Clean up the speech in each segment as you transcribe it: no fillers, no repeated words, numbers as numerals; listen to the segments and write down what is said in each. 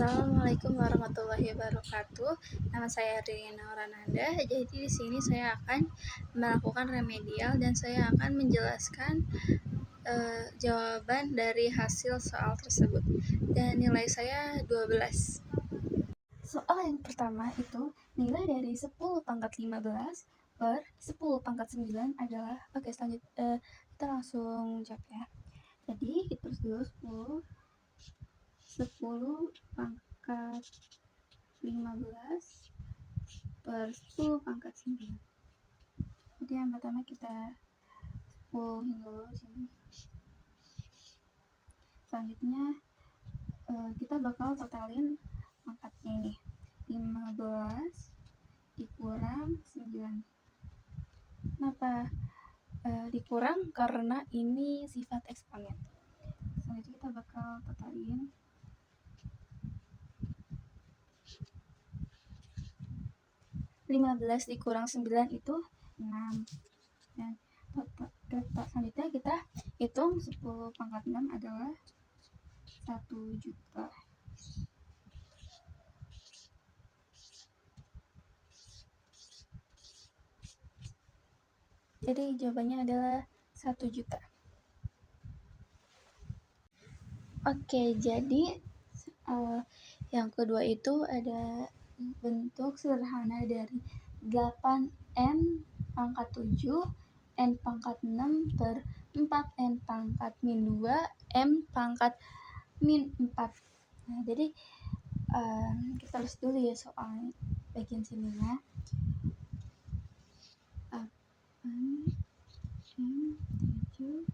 Assalamualaikum warahmatullahi wabarakatuh. Nama saya Rina Rananda. Jadi di sini saya akan melakukan remedial dan saya akan menjelaskan jawaban dari hasil soal tersebut. Dan nilai saya 12. Soal yang pertama itu nilai dari 10 pangkat 15 per 10 pangkat 9 adalah, oke, selanjutnya kita langsung jawab ya. Jadi kita tulis dulu 10 pangkat 15 per 10 pangkat 9. Jadi yang pertama kita 10 dulu sini. Selanjutnya kita bakal totalin pangkatnya ini. 15 dikurang 9. Kenapa dikurang? Karena ini sifat eksponen. Selanjutnya kita bakal totalin 15 dikurang 9 itu 6. Dan selanjutnya kita hitung 10 pangkat 6 adalah 1 juta. Jadi jawabannya adalah 1 juta. Oke, jadi yang kedua itu ada bentuk sederhana dari 8n pangkat 7 n pangkat 6 per 4n pangkat min 2 m pangkat min 4. Nah, jadi kita tulis dulu ya soal bagian sininya. 8 m 7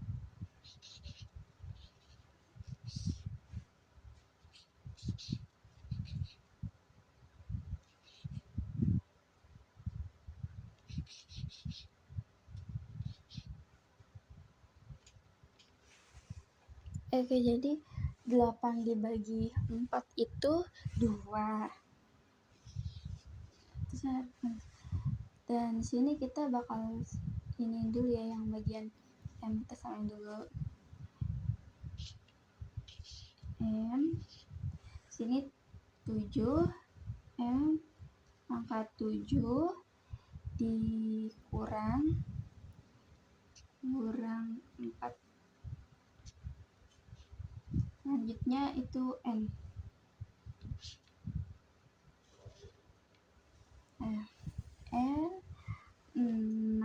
Oke, jadi 8 dibagi 4 itu 2. Dan sini kita bakal ini dulu ya, yang bagian M kita samain dulu. M sini 7 M pangkat 7 dikurang 4. Selanjutnya itu N. N 6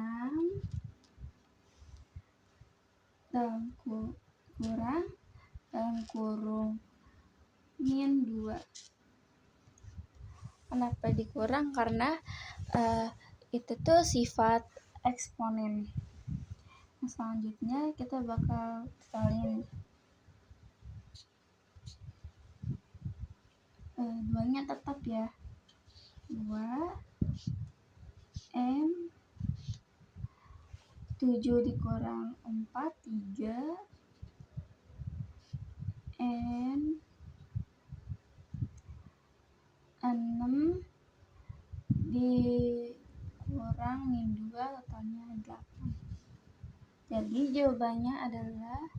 dalam kurung min 2. Kenapa dikurang? Karena itu tuh sifat eksponen. Nah, selanjutnya kita bakal totalin 2-nya tetap ya, 2 M 7 dikurang 4 3 N 6 dikurang min 2 totalnya 8. Jadi jawabannya adalah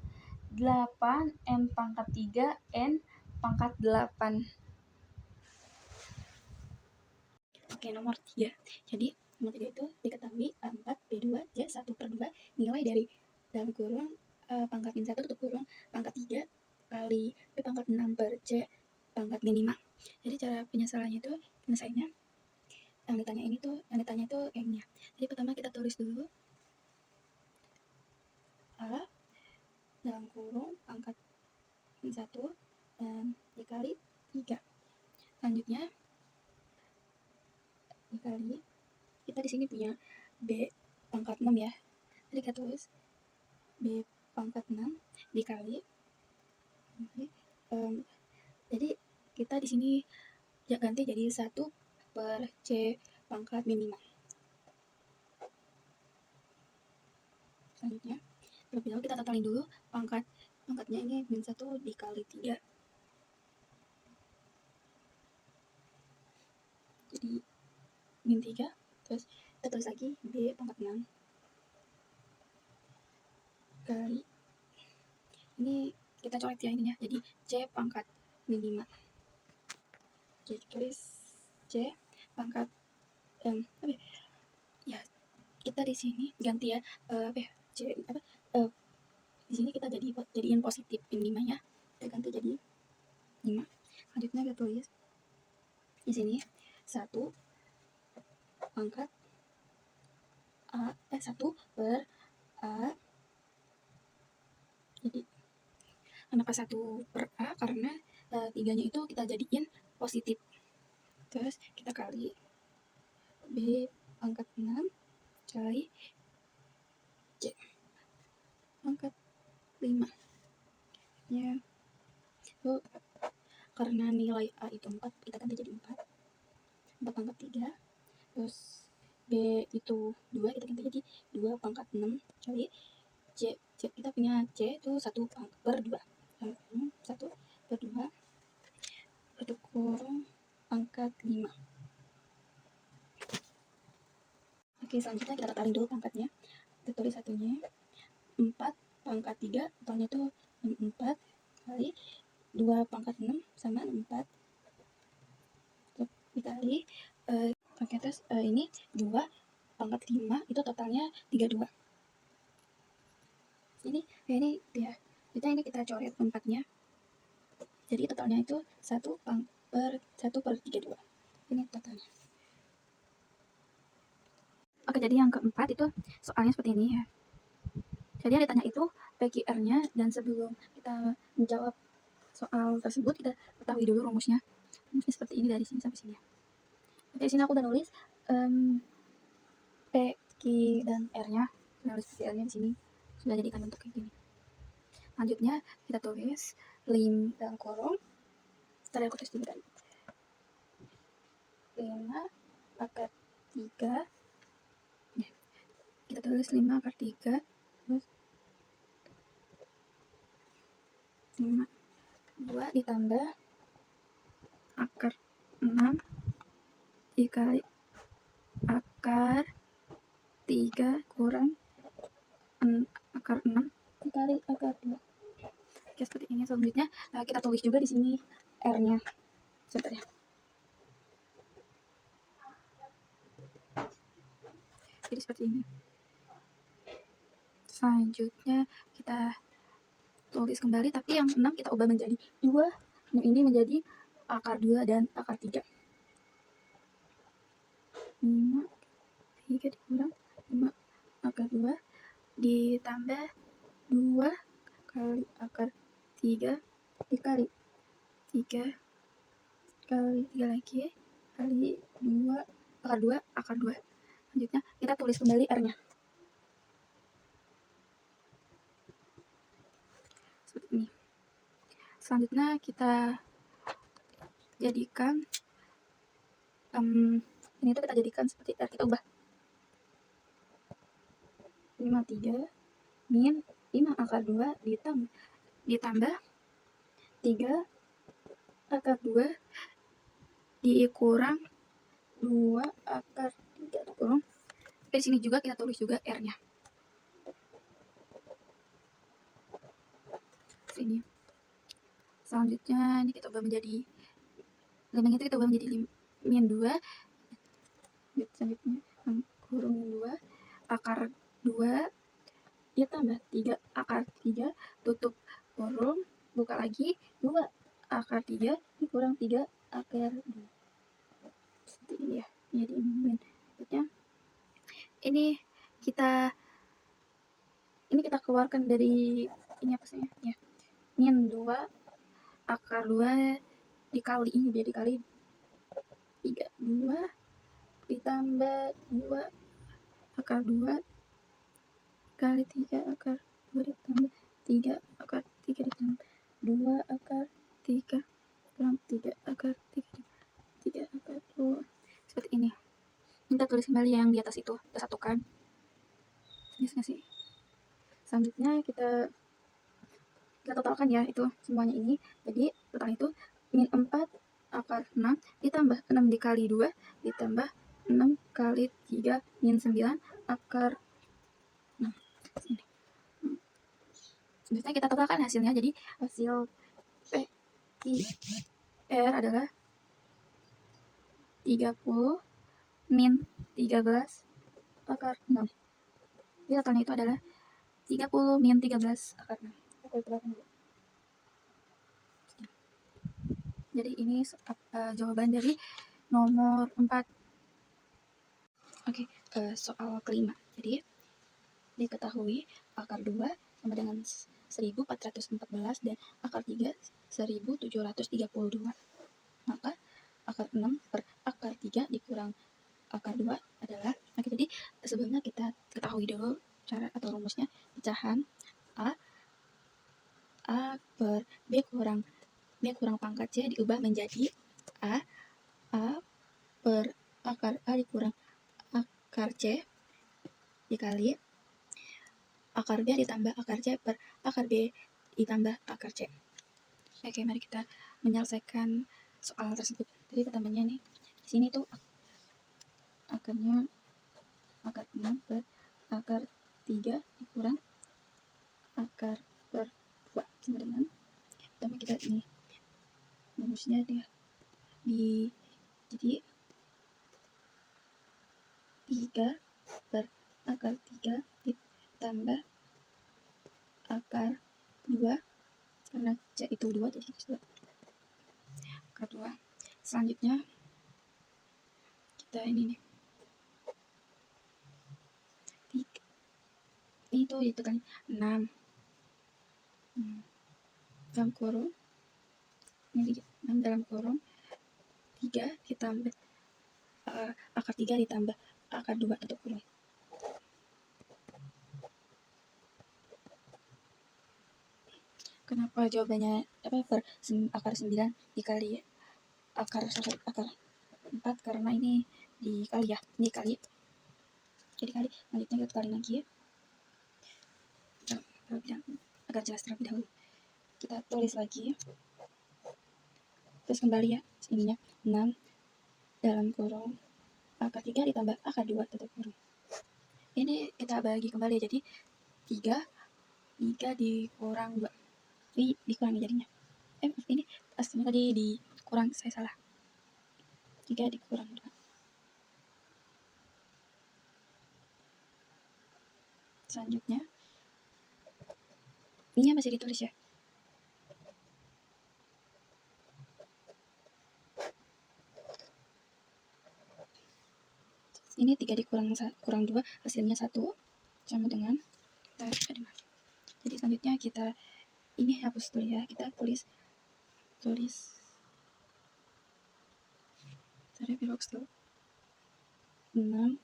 8 M pangkat 3 N pangkat 8. Oke, nomor 3. Jadi nomor 3 itu diketahui 4B2 J1 per 2 nilai dari dalam kurung pangkat min 1 tutup kurung pangkat 3 kali B pangkat 6 per C pangkat min 5. Jadi cara penyelesaiannya itu penyelesaiannya yang ditanya itu kayak gini ya. Jadi pertama kita tulis dulu A dalam kurung pangkat min 1 dan dikali 3. Selanjutnya dikali, kita di sini punya B pangkat 6 ya. Jadi kita tulis B pangkat 6 dikali jadi kita di sini ganti jadi 1 per C pangkat min 5. Selanjutnya terlebih dahulu kita totalin dulu pangkatnya ini min 1 dikali 3. Jadi min 3, terus kita tulis lagi B pangkat 6 kali, ini kita coret ya ininya, jadi C pangkat min 5. Jadi tulis C pangkat apa ya, kita di sini ganti ya, apa ya, C apa, di sini kita jadiin positif ini 5 ya, kita ganti jadi 5. Selanjutnya kita tulis di sini 1 pangkat A 1 per A. Jadi kenapa 1 per A, karena 3-nya itu kita jadiin positif. Terus kita kali B pangkat 6 kali C pangkat 5 ya. So, karena nilai A itu 4, kita ganti jadi 4 pangkat 3. Terus B itu 2, kita ganti jadi 2 pangkat 6 kali C. Kita punya C itu 1 per 2. 1 per 2 itu kurang pangkat 5. Oke, selanjutnya kita totalin dulu pangkatnya. Kita tulis satunya 4 pangkat 3, totalnya itu 4 kali 2 pangkat 6 sama 4 dikali oke, terus ini 2 pangkat 5 itu totalnya 32. Ini ya, ini kita coret 4-nya. Jadi totalnya itu 1 per 32. Ini totalnya. Oke, jadi yang keempat itu soalnya seperti ini ya. Jadi yang ditanya itu PQR-nya, dan sebelum kita menjawab soal tersebut kita ketahui dulu rumusnya. Rumusnya seperti ini dari sini sampai sini. Oke, di sini aku udah nulis P, Q, dan R-nya. Sudah nulis PQR-nya di sini. Sudah jadikan bentuk kayak gini. Selanjutnya kita tulis lim dalam kurung. Tadi aku tulis juga tadi. 5 akar 3. Kita tulis 5 akar 3. Terus 5 2 ditambah akar 6 dikali akar 3 kurang akar 6 dikali akar 2. Oke, seperti ini. Selanjutnya kita tulis juga di sini R-nya. Sebentar ya. Jadi seperti ini. Selanjutnya kita tulis kembali, tapi yang 6 kita ubah menjadi 2. Yang ini menjadi akar 2 dan akar 3. 5 3 dikurang 5 akar 2 ditambah 2 kali akar 3 dikali 3 kali 3 lagi kali 2 akar 2 akar 2. Selanjutnya kita tulis kembali R-nya. Seperti ini. Selanjutnya kita jadikan ini tuh kita jadikan seperti R, kita ubah 53 min 5 akar 2 ditambah 3 akar 2 dikurang 2 akar 3 kurang. Di sini juga kita tulis juga R-nya. Sini. Selanjutnya ini kita ubah menjadi 5 itu kita ubah menjadi min 2. Selanjutnya kurung 2 akar 2 ditambah 3 akar 3 tutup kurung, buka lagi 2 akar 3 dikurang 3 akar 2. Seperti ini ya. Jadi min. Selanjutnya ini kita keluarkan dari ini apa sih ya, min 2 akar 2 dikali ini jadi dikali 3 2 ditambah 2 akar 2 kali 3 akar 2 ditambah 3 akar 3 ditambah 2 akar 3 kurang 3 akar 3 3 akar 2. Seperti ini. Kita tulis kembali yang di atas itu, kita satukan. Yes, sih. Selanjutnya kita totalkan ya itu semuanya ini. Jadi total itu min 4 akar 6 ditambah 6 dikali 2 ditambah 6 kali 3 min 9 akar 6. Sini. Selanjutnya kita totalkan hasilnya. Jadi hasil P, Q, R adalah 30 min 13 akar 6. Jadi totalnya itu adalah 30 min 13 akar 6. Jadi ini jawaban dari nomor 4. Oke, soal kelima. Jadi diketahui akar 2 sama dengan 1414 dan akar 3 1732. Maka akar 6 per akar 3 dikurang akar 2 adalah, oke, jadi sebelumnya kita ketahui dulu cara atau rumusnya. Pecahan A per B kurang pangkat C diubah menjadi A per akar A dikurang akar C dikali akar B ditambah akar C per akar B ditambah akar C. Oke, mari kita menyelesaikan soal tersebut. Jadi pertamanya nih, di sini tuh akarnya akar 6 per akar 3 dikurang akar per 2 sama dengan, pertama kita ini rumusnya dia jadi 3 per akar 3 ditambah akar 2 karena C itu 2 jadi akar 2. Selanjutnya kita ini nih itu kan 6 dalam kurung ini 6 dalam kurung 3 ditambah akar 3 ditambah akar 2 tutup kurung. Kenapa jawabannya per akar 9 dikali akar 4? Karena ini dikali ya, ini dikali. Jadi kali, selanjutnya kita kali lagi ya. Agar jelas terlebih dahulu. Kita tulis lagi. Terus kembali ya, ininya 6 dalam kurung akar 3 ditambah akar 2 tutup kurung. Ini kita bagi kembali jadi 3 dikurang 2. Ini dikurangi jadinya. Ini aslinya tadi dikurang, saya salah. 3 dikurang 2. Selanjutnya ini masih ditulis ya. Ini 3 dikurang 2 hasilnya 1 sama dengan jadi selanjutnya kita ini hapus dulu ya, kita tulis Pirox dulu 6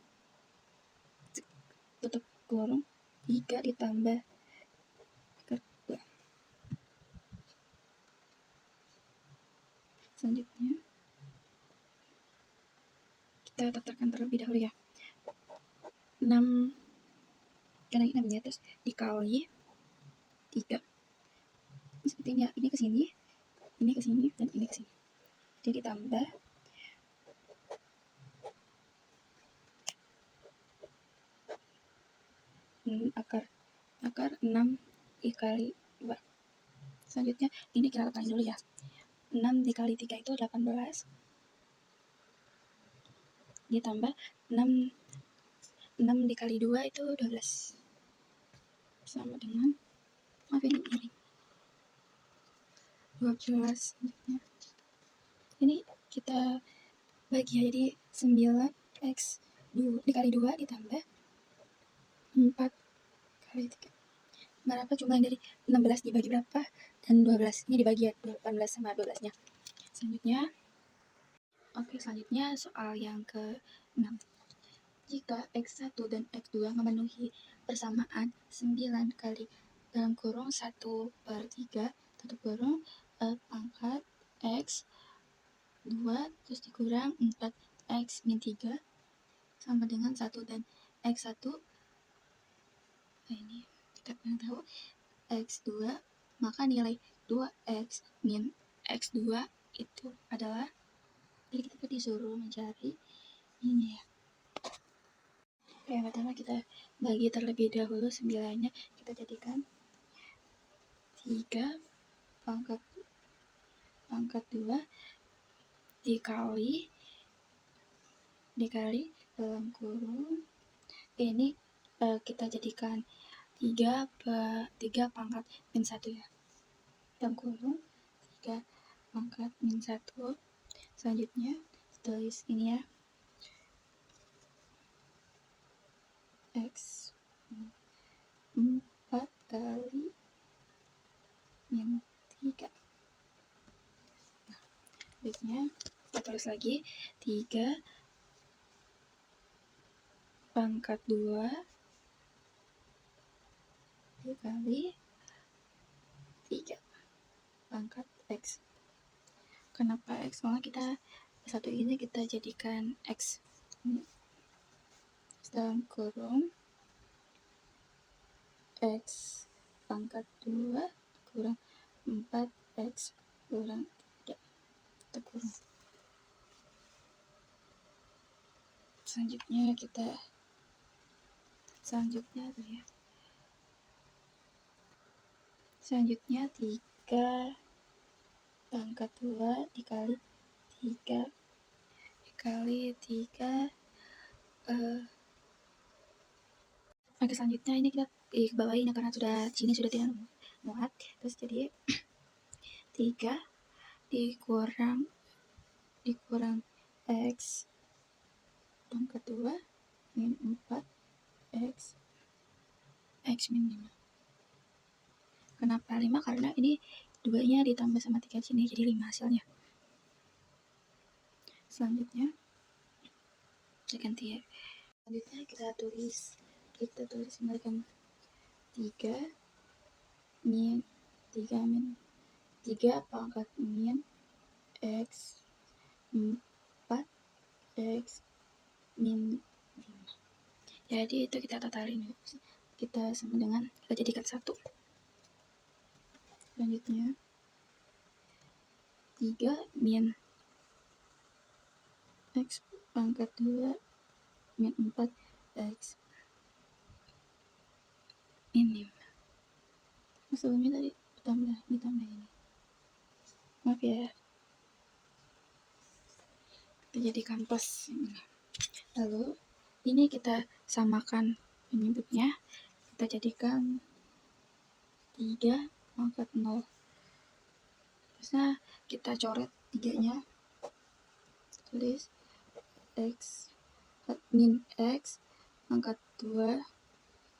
tutup kurung 3 ditambah akar 2. Selanjutnya kita daftarkan terlebih dahulu ya, 6 karena ini 6 ya, terus dikali 3 seperti ini ya, ini ke sini, dan ini ke sini, jadi ditambah akar 6 dikali 2. Selanjutnya ini kita kali dulu ya, 6 dikali 3 itu 18 ditambah 6 dikali 2 itu 12 sama dengan, maaf ini miring, 12. Ini kita bagi ya, jadi 9x dikali 2 ditambah 4 kali 3. Berapa jumlah dari 16 dibagi berapa? Dan 12 ini dibagi ya, 18 sama 12 nya. Selanjutnya soal yang ke-6. Jika X1 dan X2 memenuhi persamaan 9 kali dalam kurung 1 per 3 tutup kurung pangkat X 2 terus dikurang 4x min 3 sama dengan 1, dan X1 ini kita pernah tahu X2, maka nilai 2x min X2 itu adalah, jadi kita disuruh mencari ini ya. Yang pertama kita bagi terlebih dahulu 9-nya, kita jadikan 3 pangkat 2 dikali dikali dalam kurung ini kita jadikan 3 pangkat min 1 ya, dalam kurung 3 pangkat min 1. Selanjutnya tulis ini ya, X 4 kali min 3. Selanjutnya kita tulis lagi 3 pangkat 2 dikali 3 pangkat X. Kenapa X? Soalnya kita satu ini kita jadikan X dalam kurung X pangkat 2 kurang 4X kurang 3 kita kurung. Selanjutnya selanjutnya 3 pangkat 2 dikali 3 dikali 3. Oke, selanjutnya ini kita bawain ya, karena sini sudah tidak muat, terus jadi 3 dikurang X pangkat 2 min 4 X min 5. Kenapa 5? Karena ini 2-nya ditambah sama 3 sini jadi 5 hasilnya. Selanjutnya ganti ya. Selanjutnya kita tulis kembalikan 3 min 3 pangkat min X 4 X min 5. Jadi itu kita totalin, kita sama dengan kita jadikan 1. Selanjutnya 3 min X pangkat 2 min 4 X min 5. Sebelumnya tadi ditambah ini, maaf ya, kita jadikan plus. Lalu ini kita samakan penyebutnya, kita jadikan 3 pangkat 0. Terusnya kita coret 3-nya, tulis X min X pangkat 2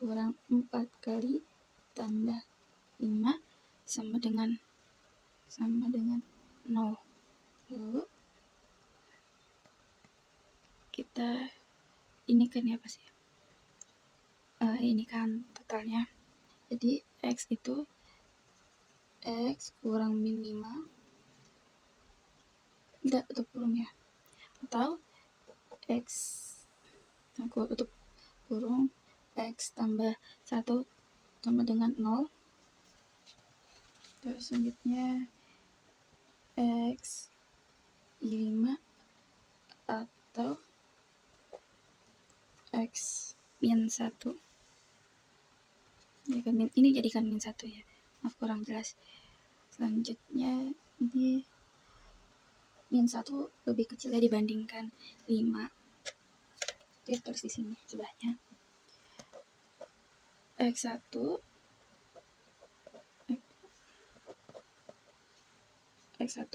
kurang 4 kali tambah 5 sama dengan 0. Lalu kita ini kan ya pasti ini kan totalnya, jadi X itu X kurang min 5 tidak tutup kurung ya, atau X aku tutup kurung X tambah 1 sama dengan 0. Terus selanjutnya X 5 atau X min 1. Ini jadikan min 1 ya, maaf kurang jelas. Selanjutnya ini min 1 lebih kecil ya dibandingkan 5. Jadi tulis di sini sebelahnya X1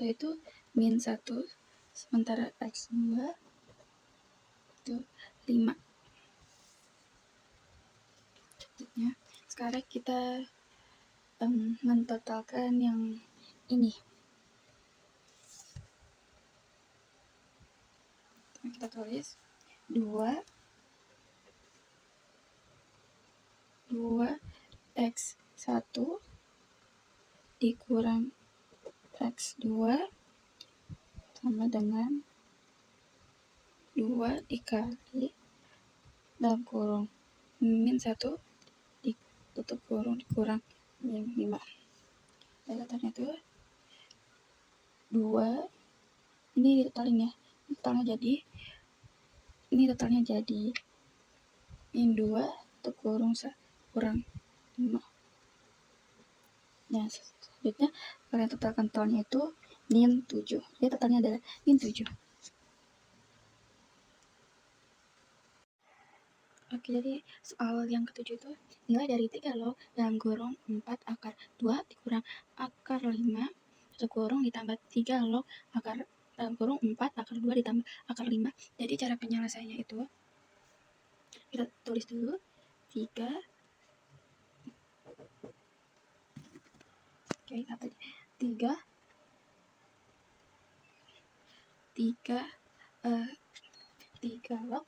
itu min 1, sementara X2 itu 5. Sekarang kita mentotalkan yang ini. Kita tulis 2 X1 dikurang X2 sama dengan 2 dikali dalam kurung min 1 ditutup kurung dikurang min 5. Dan totalnya itu 2, ini totalin ya, totalnya jadi min 2 untuk kurang 5. Nah, selanjutnya kalian totalkan totalnya itu min 7. Jadi totalnya adalah min 7. Oke, jadi soal yang ketujuh itu nilai dari 3 log dalam kurung 4 akar 2 dikurang akar 5 satu kurung ditambah 3 log akar dalam kurung 4 akar 2 ditambah akar 5. Jadi cara penyelesaiannya itu kita tulis dulu 3. Oke, apa 3 log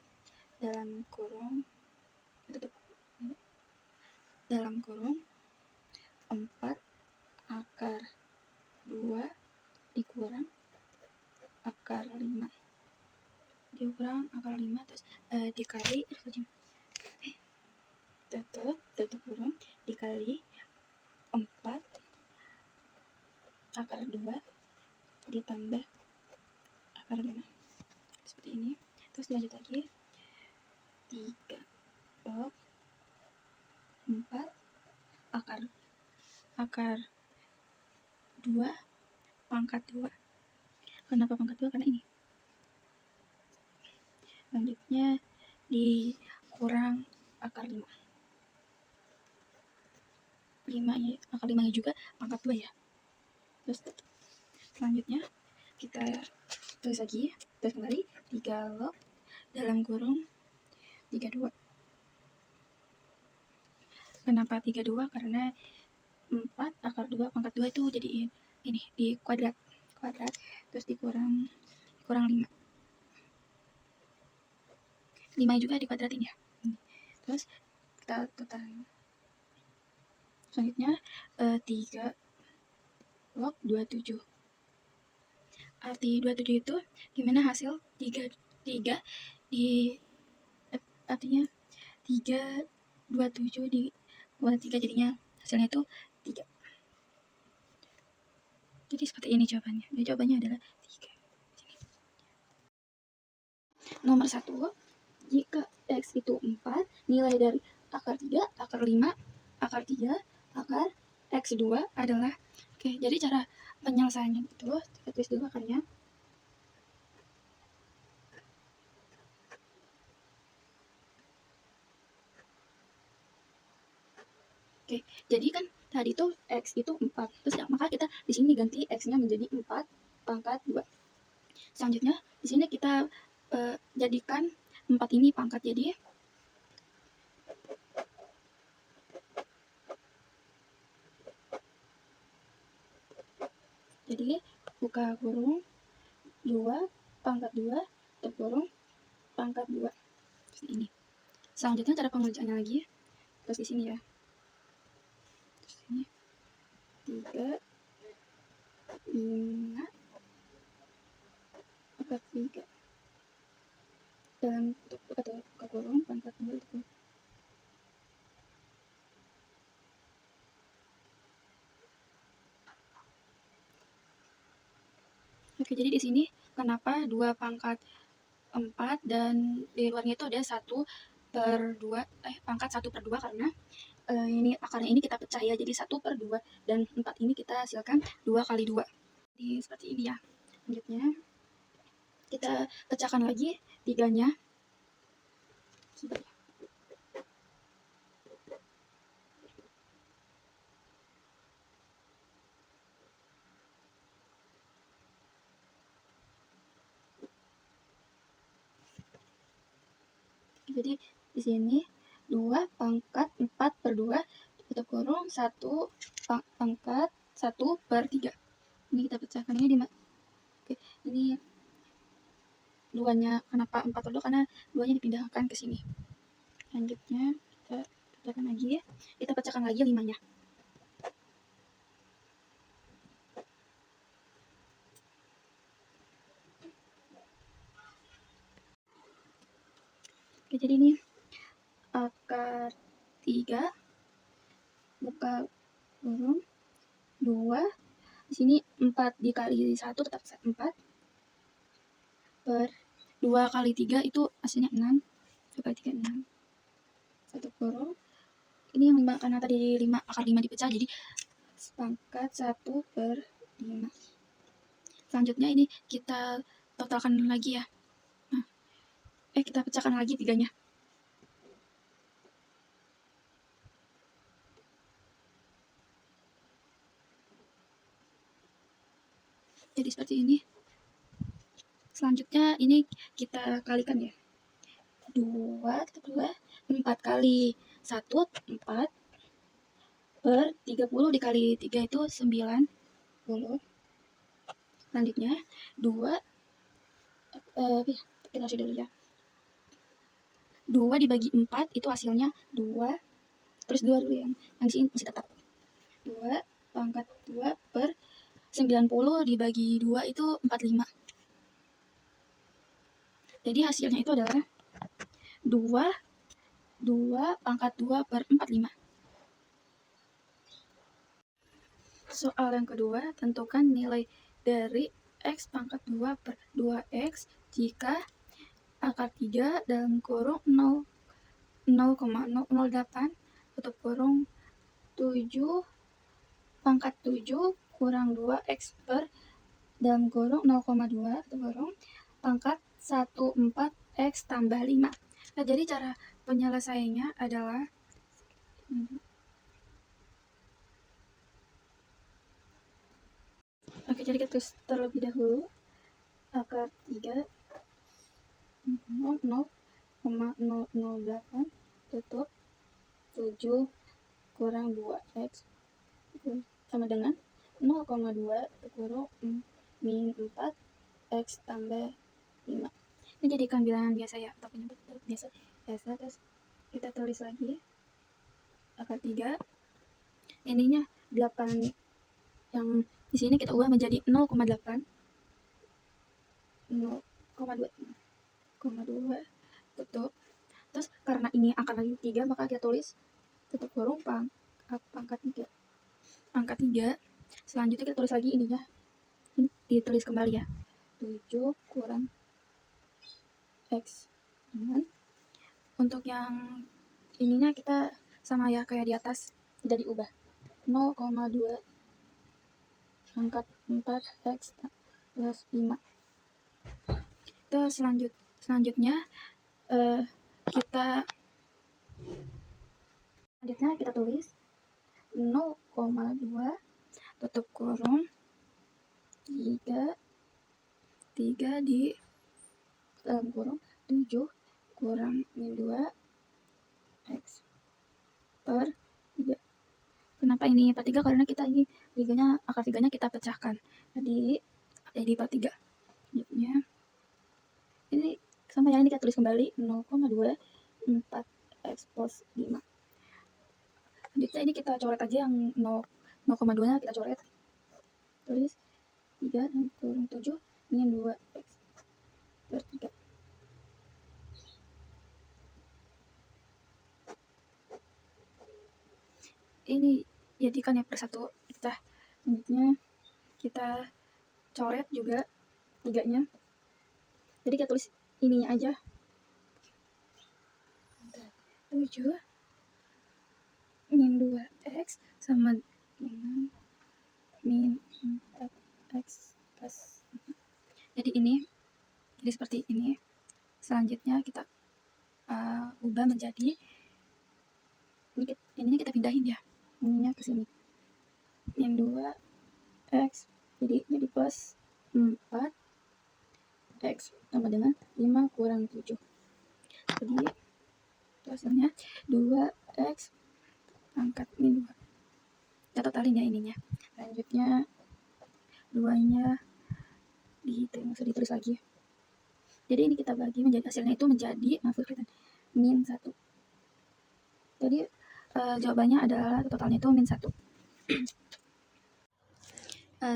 dalam kurung dalam kurung 4 akar 2 dikurang akar 5 terus dikali tutup kurung dikali 4 akar 2 ditambah akar 5 seperti ini. Terus lanjut lagi 3 log 4 akar 2 pangkat 2. Kenapa pangkat 2? Karena ini. Selanjutnya dikurang akar 5. Akar 5 juga pangkat 2 ya. Terus selanjutnya kita tulis lagi, terus kembali 3 log dalam kurung 32. Kenapa 32? Karena 4 akar 2 pangkat 2 itu jadi ini di kuadrat terus dikurang 5 juga dikuadratin ya. Terus kita total selanjutnya 3 log 27. Arti 27 itu gimana hasil 3 di artinya 3 27 di 3 jadinya hasilnya itu 3. Jadi seperti ini jawabannya. Jadi jawabannya adalah 3. Nomor 1, jika X itu 4, nilai dari akar 3, akar 5, akar 3, akar X2 adalah. Oke, jadi cara penyelesaiannya itu kita tulis dulu akarnya. Oke, jadi kan tadi tuh X itu 4. Terus ya, maka kita di sini ganti X-nya menjadi 4 pangkat 2. Selanjutnya di sini kita jadikan 4 ini pangkat, jadi buka kurung 2 pangkat 2 tutup kurung pangkat 2 seperti ini. Selanjutnya cara pengerjaannya lagi, terus di sini ya, terus ini 3 5 pangkat 3 dalam buka kurung pangkat 2 itu. Oke, jadi di sini kenapa 2 pangkat 4 dan di luarnya itu ada 1/2 pangkat 1/2 karena ini akarnya ini kita pecah ya, jadi 1/2 dan 4 ini kita hasilkan 2 kali 2. Jadi seperti ini ya. Selanjutnya kita pecahkan lagi 3-nya. Jadi di sini 2 pangkat 4/2 tutup kurung 1 pangkat 1/3. Ini kita pecahkan ini oke, ini 2-nya kenapa 4/2? Karena 2-nya dipindahkan ke sini. Selanjutnya kita pecahkan lagi ya. Kita pecahkan lagi 5-nya. Oke, jadi ini akar 3 buka kurung 2 di sini 4 dikali 1 tetap 4 per 2 kali 3 itu hasilnya 6. 2 kali 3 6 satu kurung ini yang 5 karena tadi 5 akar 5 dipecah jadi pangkat 1/5. Selanjutnya ini kita totalkan lagi ya. Nah, kita pecahkan lagi 3-nya. Jadi seperti ini. Selanjutnya ini kita kalikan ya. 4 kali 1, 4 per 30 dikali 3 itu 90. Selanjutnya 2 kita kasih dulu ya. 2 dibagi 4 itu hasilnya 2. Terus 2 dulu yang di sini masih tetap. 2 pangkat 2 per 90 dibagi 2 itu 45. Jadi hasilnya itu adalah 2 pangkat 2 per 45. Soal yang kedua, tentukan nilai dari X pangkat 2 per 2X jika akar 3 dalam kurung 0,008 tutup kurung 7 pangkat 7 kurang 2X per dalam kurung 0,2 tutup kurung pangkat 14X tambah 5. Nah, jadi cara penyelesaiannya adalah oke, jadi kita tulis terlebih dahulu akar 3 0,008 tutup 7 kurang 2X sama dengan 0,2 kurung min 4X tambah 5. Ini jadikan bilangan biasa ya, atau penyebut biasa. Terus kita tulis lagi akar 3. Ininya 8, yang di sini kita ubah menjadi 0,8. 0,2 tutup. Terus karena ini akar lagi 3, maka kita tulis tutup kurung pangkat 3. Pangkat 3. Selanjutnya kita tulis lagi ininya. Ini ditulis kembali ya. 7 kurang X. Untuk yang ininya kita sama ya kayak di atas, tidak diubah. 0,2 pangkat 4X plus 5. Terus selanjutnya kita tulis 0,2 tutup kurung 3 di dalam kurung 7 kurang min 2 X per 3. Kenapa ini per 3? Karena kita ini akar 3-nya kita pecahkan. Jadi per 3. Ini sama ya, ini kita tulis kembali 0,2 4X plus 5. Selanjutnya ini kita coret aja yang 0,2 nya kita coret. Tulis 3 dan kurung 7 min 2X per 3. Ini jadikan yang per 1 kita. Selanjutnya kita coret juga 3-nya. Jadi kita tulis ininya aja 7 min 2X sama dengan min 4X plus. Jadi seperti ini. Selanjutnya kita ubah menjadi ini kita pindahin ya, ininya ke sini, min 2X jadi plus 4X sama dengan 5 kurang 7. Jadi hasilnya 2X pangkat min 2. Kita totalin ya ininya. Selanjutnya 2-nya ditulis lagi. Jadi ini kita bagi menjadi hasilnya itu menjadi min 1. Jadi jawabannya adalah totalnya itu min 1.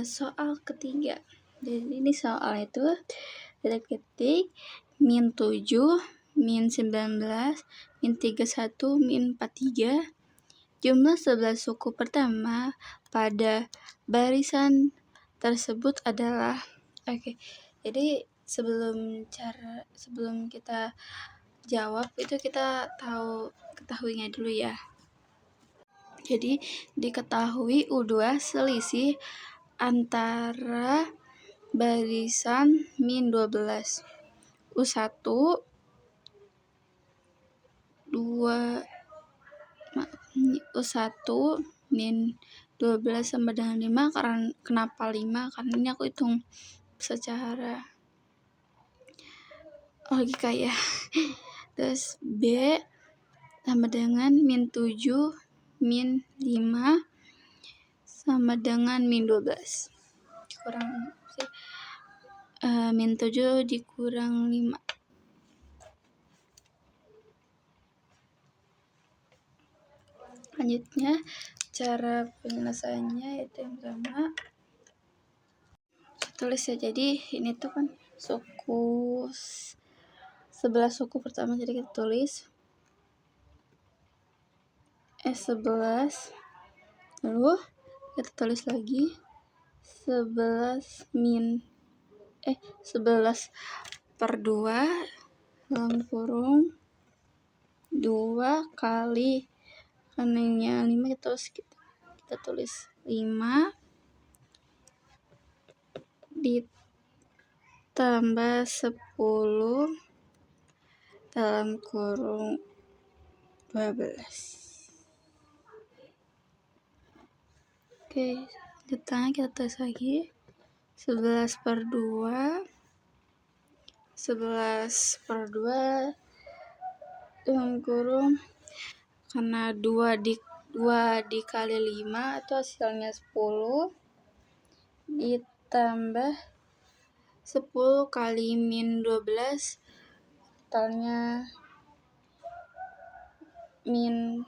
Soal ketiga. Jadi ini soal itu kita ketik min 7, min 19, min 31, min 43. Jumlah 11 suku pertama pada barisan tersebut adalah jadi sebelum kita jawab itu kita ketahuinya dulu ya. Jadi diketahui U2 selisih antara barisan min 12 U1 min 12 sama dengan 5, karena kenapa 5? Karena ini aku hitung secara logika ya. Terus B sama dengan min 7 min 5 sama dengan min 12. Kurang sih. Min 7 dikurang 5. Selanjutnya cara penyelesaiannya itu yang pertama tulis ya. Jadi ini tuh kan suku 11 suku pertama, jadi kita tulis S11, lalu kita tulis lagi 11 per 2 dalam kurung 2 kali kanannya 5, kita tulis 5 ditambah 10 dalam kurung 12. Oke, selanjutnya kita tulis lagi 11 per 2 dalam kurung, karena 2 dikali 5 itu hasilnya 10 ditambah 10 kali min 12 totalnya min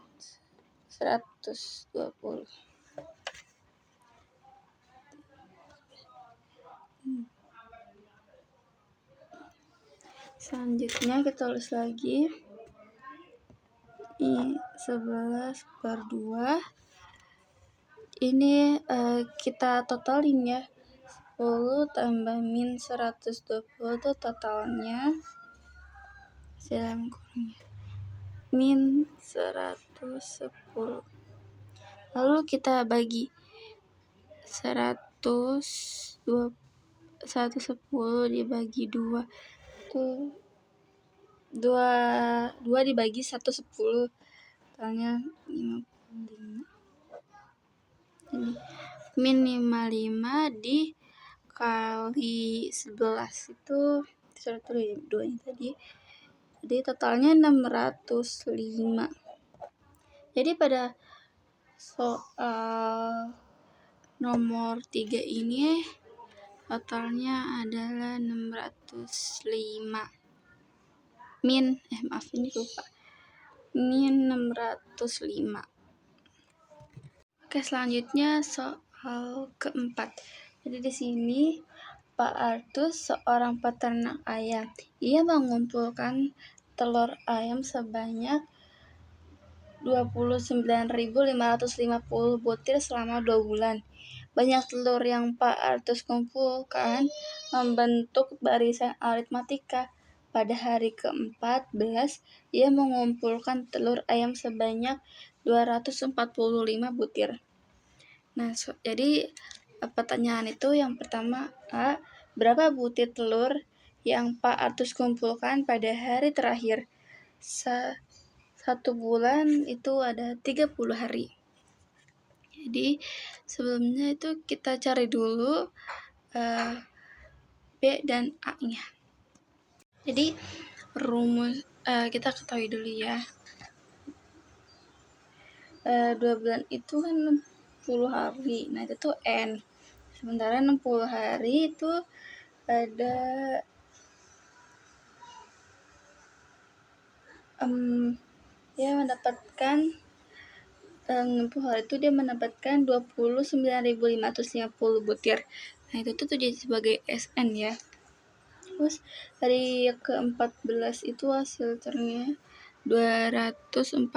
120. Selanjutnya kita tulis lagi 11 per 2 ini kita totalin ya, 10 tambah min 120 itu totalnya dalam kurungnya min 110. Lalu kita bagi 110 dibagi 2 itu 2 dibagi 110 totalnya 55. Jadi min 55 dikali 11 itu 102 tadi. Jadi totalnya 605. Jadi pada soal nomor 3 ini totalnya adalah 605. Min 605. Oke, selanjutnya soal keempat. Jadi di sini Pak Artus seorang peternak ayam. Ia mengumpulkan telur ayam sebanyak 29.550 butir selama 2 bulan. Banyak telur yang Pak Artus kumpulkan membentuk barisan aritmatika. Pada hari ke-14, ia mengumpulkan telur ayam sebanyak 245 butir. Nah, jadi pertanyaan itu yang pertama A, berapa butir telur yang Pak Artus kumpulkan pada hari terakhir? 1 bulan itu ada 30 hari. Jadi sebelumnya itu kita cari dulu B dan A-nya. Jadi rumus kita ketahui dulu ya. 2 bulan itu kan 60 hari. Nah, itu tuh N. Sementara 60 hari itu ada dia mendapatkan 60 hari itu dia mendapatkan 29.550 butir. Nah, itu tuh jadi sebagai SN ya. Terus hari ke-14 itu hasil ternya 245.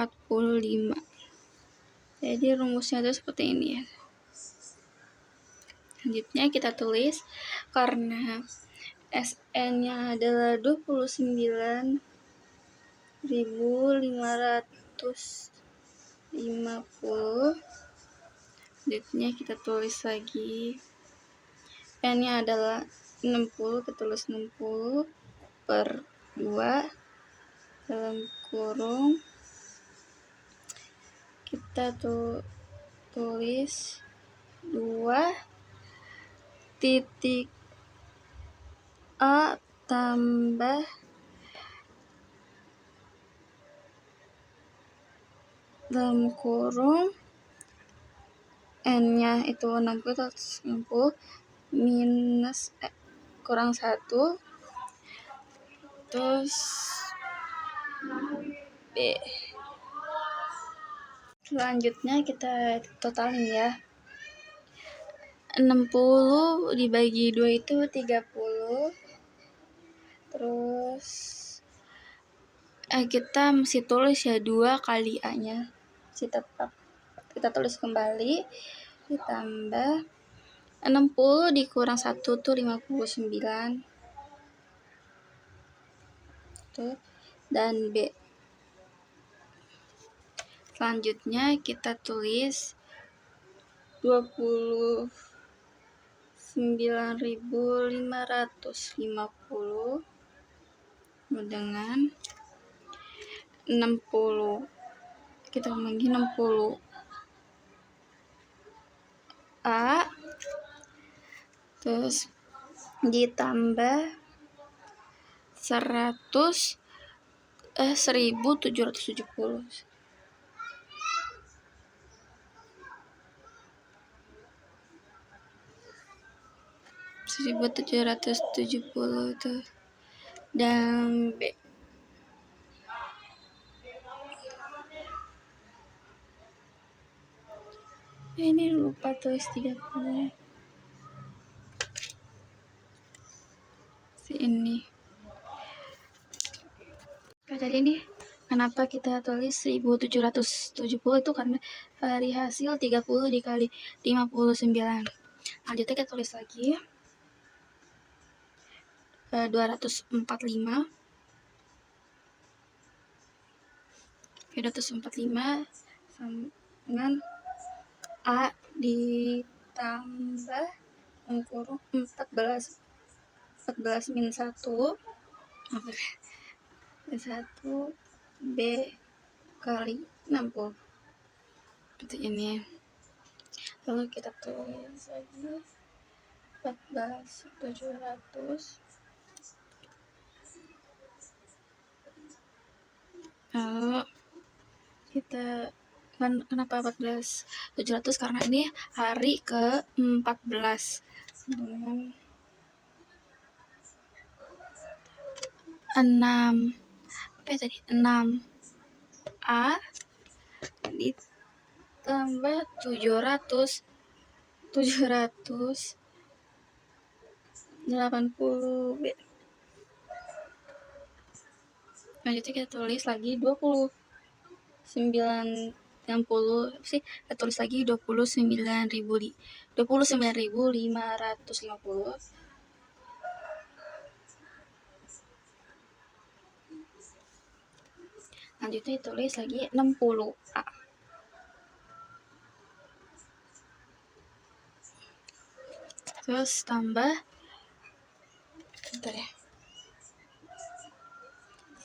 Jadi rumusnya itu seperti ini ya. Selanjutnya kita tulis karena SN-nya adalah 29.550. Selanjutnya kita tulis lagi N-nya adalah 60, kita tulis 60 per 2 dalam kurung kita tulis titik A tambah dalam kurung N-nya itu 60 minus kurang 1, terus B. Selanjutnya kita totalin ya. 60 dibagi 2 itu 30. Terus kita mesti tulis ya 2 kali A-nya. Tetap kita tulis kembali, ditambah 60 dikurang 1 tuh 59 tuh, dan B. Selanjutnya kita tulis 29.550 dengan 60. Kita bagi 60 A, terus ditambah 1770. 1770 itu, dan B. Ini lupa tulis 30 ini. Jadi ini kenapa kita tulis 1770 itu karena dari hasil 30 dikali 59. Lanjutnya kita tulis lagi 245 dengan A ditambah kurung 14 min 1 B kali 60 seperti ini. Lalu kita tulis lagi 14.700. Lalu kita kenapa 14.700, karena ini hari ke-14 dengan 6 A ditambah 780 B. Lanjutnya kita tulis lagi 29.000 sih, kita tulis lagi 29.550. Lanjutnya ditulis lagi 60 A. Terus tambah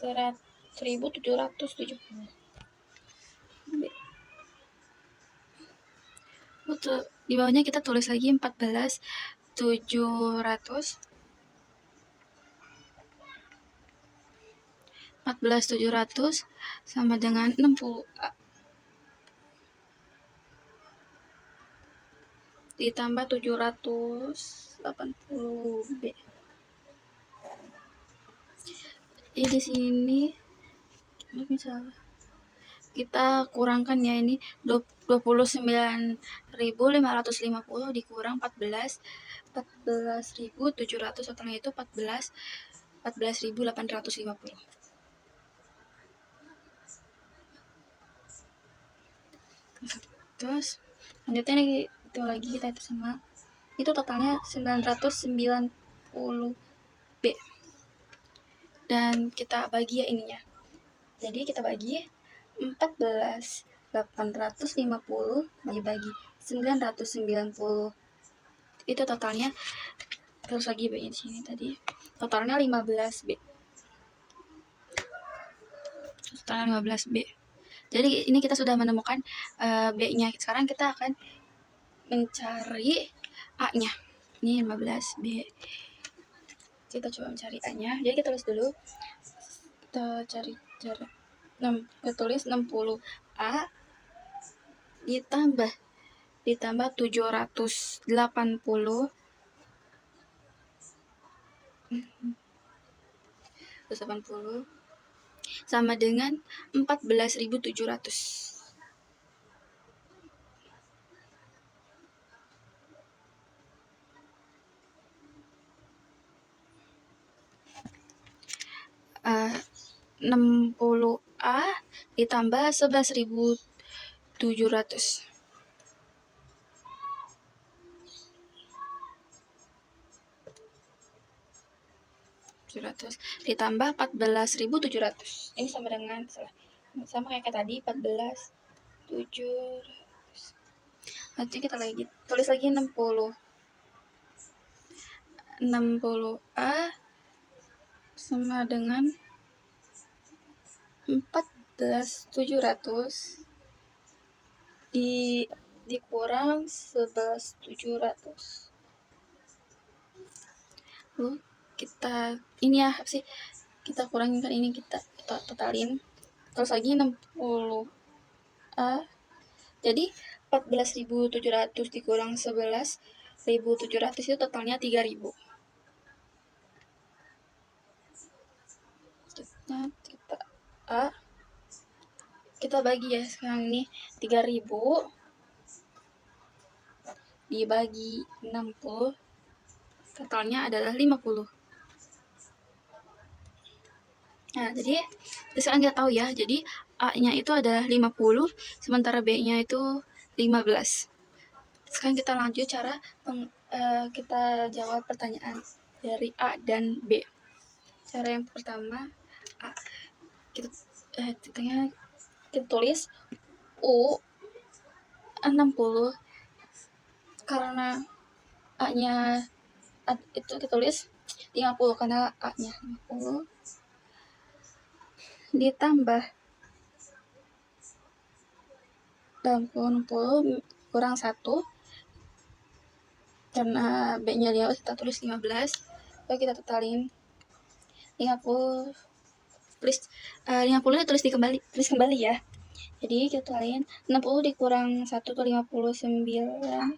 1.770 B. Di bawahnya kita tulis lagi 14.700 sama dengan 60 A ditambah 780 B. Jadi di sini misalnya kita kurangkan ya, ini 29.550 dikurang 14.700, totalnya itu 14.850. Terus lanjutnya nih, itu lagi kita itu sama, itu totalnya 990 B, dan kita bagi ya ininya. Jadi kita bagi 14.850 dibagi 990, itu totalnya. Terus lagi B di sini tadi totalnya 15 B. Totalnya 15 B. Jadi ini kita sudah menemukan B-nya. Sekarang kita akan mencari A-nya. Ini 15 B. Kita coba mencari A-nya. Jadi kita tulis dulu. Kita cari 6. Kita tulis 60 A ditambah 780 sama dengan 14.700. Uh, 60 A ditambah 11.700. Ditambah 14.700. Ini sama dengan sama kayak tadi 14.700. Nanti kita lagi tulis lagi 60 A sama dengan 14.700 dikurang 11.700. Lalu kita ini ya apa sih, kita kurangin kan, ini kita totalin. Terus lagi 60 A, jadi 14.700 dikurang 11.700 itu totalnya 3.000. Kita A, kita bagi ya sekarang ini 3.000 dibagi 60, totalnya adalah 50. Nah, jadi sekarang kita tahu ya, jadi A-nya itu adalah 50, sementara B-nya itu 15. Sekarang kita lanjut cara kita jawab pertanyaan dari A dan B. Cara yang pertama, A, kita tulis U 60, karena A-nya itu kita tulis 50 karena A-nya 50 ditambah 60 kurang 1 karena B-nya 15, kita tulis 15. Lalu kita totalin 50, tulis 50 tulis kembali ya. Jadi kita totalin 60 dikurang 1 itu 59.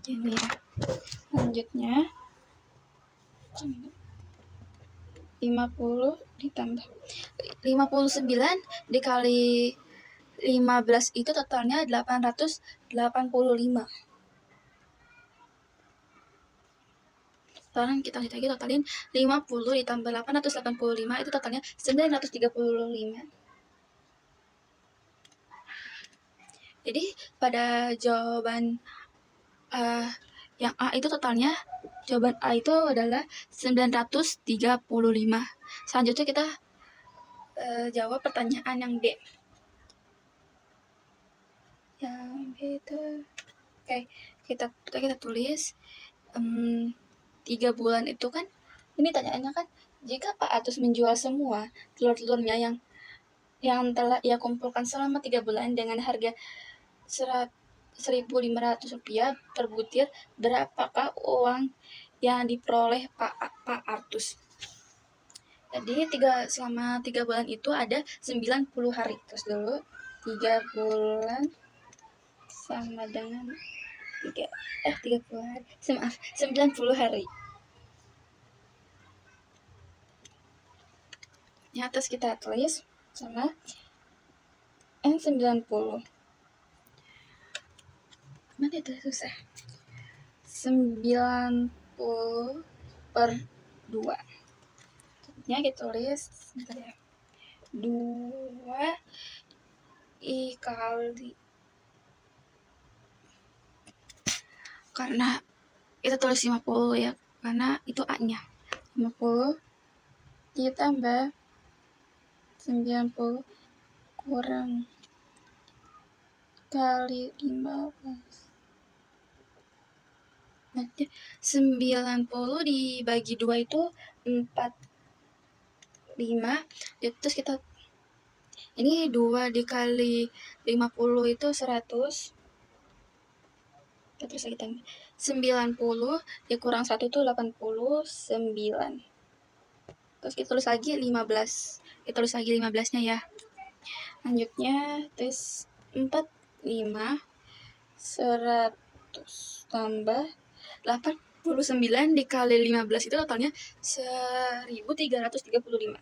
Ini ya. Selanjutnya 50 ditambah 59 dikali 15 itu totalnya 885. Sekarang kita lihat lagi, totalin 50 ditambah 885 itu totalnya 935. Jadi pada jawaban yang A itu totalnya, jawaban A itu adalah 935. Selanjutnya kita jawab pertanyaan yang D. Yang B itu, oke, kita tulis 3 bulan itu kan, ini tanyaannya kan, jika Pak Atus menjual semua telur-telurnya yang telah ia kumpulkan selama 3 bulan dengan harga Rp1.500 per butir, berapakah uang yang diperoleh Pak Artus? Jadi selama 3 bulan itu ada 90 hari. Terus dulu 3 bulan sama dengan 30 hari. Maaf, 90 hari. Di atas kita tulis sama N90. Mana itu susah? 90 per 2. Ya kita tulis 2 dikali, karena kita tulis 50 ya, karena itu A-nya 50 ditambah 90 kurang kali 15. Nanti 90 dibagi 2 itu 45. Terus kita Ini 2 dikali 50 itu 100. Terus kita 90 dikurang 1 itu 89. Terus kita tulis lagi 15. Kita tulis lagi 15-nya ya. Lanjutnya tes 45 100 tambah 89 dikali 15 itu totalnya 1335.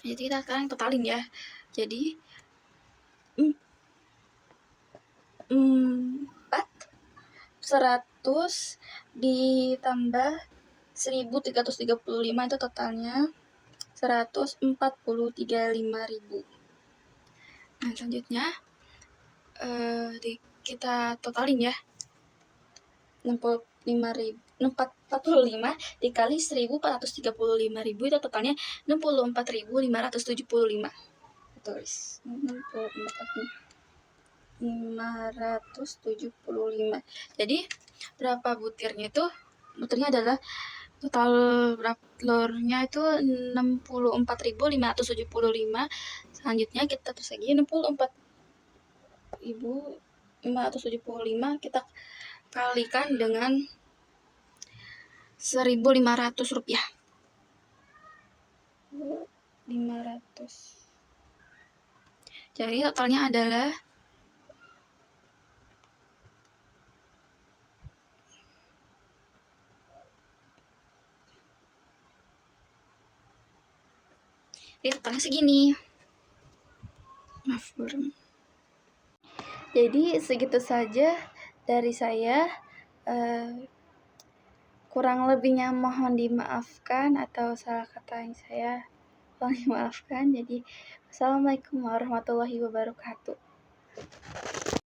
Jadi kita sekarang totalin ya. Jadi 100 ditambah 1335 itu totalnya 143.500. Nah, selanjutnya kita totalin ya. 45 dikali 1.435.000 itu totalnya 64.575. Tulis 64.575. Jadi berapa butirnya itu? Butirnya adalah total telurnya itu 64.575. Selanjutnya kita terus lagi 64.575 kita kalikan dengan 1.500 rupiah. 500. Jadi totalnya adalah totalnya segini. Maaf, burung. Jadi segitu saja dari saya. Kurang lebihnya mohon dimaafkan, atau salah kata yang saya mohon dimaafkan. Jadi assalamualaikum warahmatullahi wabarakatuh.